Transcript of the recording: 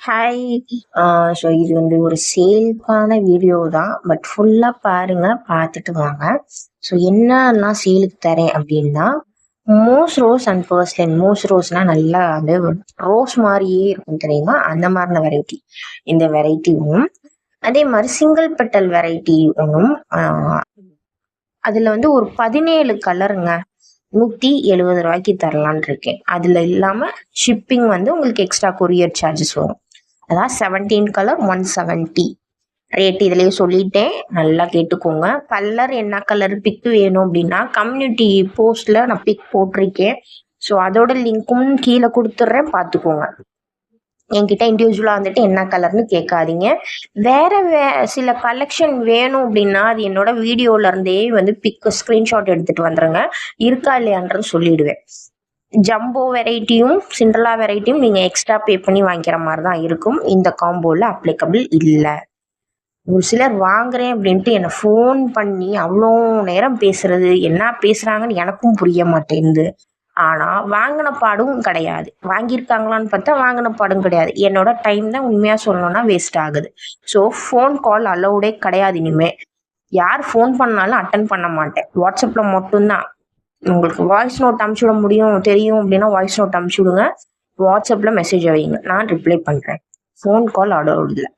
Hi. So இது வந்து ஒரு சேலுக்கான வீடியோ தான். பட் ஃபுல்லாக பாருங்க, பார்த்துட்டு வாங்க. ஸோ என்னெல்லாம் சேலுக்கு தரேன் அப்படின்னா, மோஸ் ரோஸ் அண்ட் பர்ஸ்லன். மோஸ் ரோஸ்னால் நல்லா வந்து ரோஸ் மாதிரியே இருக்கும் தெரியுமா, அந்த மாதிரின வெரைட்டி இந்த வெரைட்டி ஒன்றும். அதே மாதிரி சிங்கிள் பெட்டல் வெரைட்டி ஒன்றும். அதில் வந்து ஒரு 17 கலருங்க, 170 ரூபாய்க்கு தரலான் இருக்கேன். அதில் இல்லாமல் ஷிப்பிங் வந்து உங்களுக்கு எக்ஸ்ட்ரா கொரியர் சார்ஜஸ் வரும். அதான் 17 கலர் 170 ரேட். இதுலேயே சொல்லிட்டேன், நல்லா கேட்டுக்கோங்க. கலர் என்ன கலர் பிக்கு வேணும் அப்படின்னா கம்யூனிட்டி போஸ்ட்டில் நான் பிக் போட்டிருக்கேன். ஸோ அதோட லிங்க்கும் கீழே கொடுத்துட்றேன், பார்த்துக்கோங்க. என்கிட்ட இண்டிவிஜுவலாக வந்துட்டு என்ன கலர்னு கேட்காதீங்க. வேற சில கலெக்ஷன் வேணும் அப்படின்னா அது என்னோட வீடியோலேருந்தே வந்து பிக்கு ஸ்க்ரீன்ஷாட் எடுத்துகிட்டு வந்துடுங்க, இருக்கா இல்லையான்றது சொல்லிடுவேன். ஜம்போ வெரைட்டியும் சிண்ட்ரலா வெரைட்டியும் நீங்கள் எக்ஸ்ட்ரா பே பண்ணி வாங்கிக்கிற மாதிரி தான் இருக்கும். இந்த காம்போவில் அப்ளிகபிள் இல்லை. ஒரு சிலர் வாங்குறேன் அப்படின்ட்டு என்னை ஃபோன் பண்ணி அவ்வளோ நேரம் பேசுறது, என்ன பேசுகிறாங்கன்னு எனக்கும் புரிய மாட்டேங்குது. ஆனால் வாங்கின பாடும் கிடையாது, வாங்கியிருக்காங்களான்னு பார்த்தா வாங்கின பாடும் கிடையாது. என்னோட டைம் தான் உண்மையாக சொல்லணும்னா வேஸ்ட் ஆகுது. ஸோ ஃபோன் கால் அலௌடே கிடையாது இனிமேல். யார் ஃபோன் பண்ணாலும் அட்டன் பண்ண மாட்டேன். வாட்ஸ்அப்பில் மட்டும்தான். உங்களுக்கு வாய்ஸ் நோட் அனுப்பிச்சி விட முடியும் தெரியும் அப்படின்னா வாய்ஸ் நோட் அனுப்பிச்சி விடுங்க. வாட்ஸ்அப்பில் மெசேஜ் வைங்க, நான் ரிப்ளை பண்ணுறேன். ஃபோன் கால் அலௌட் இல்லை.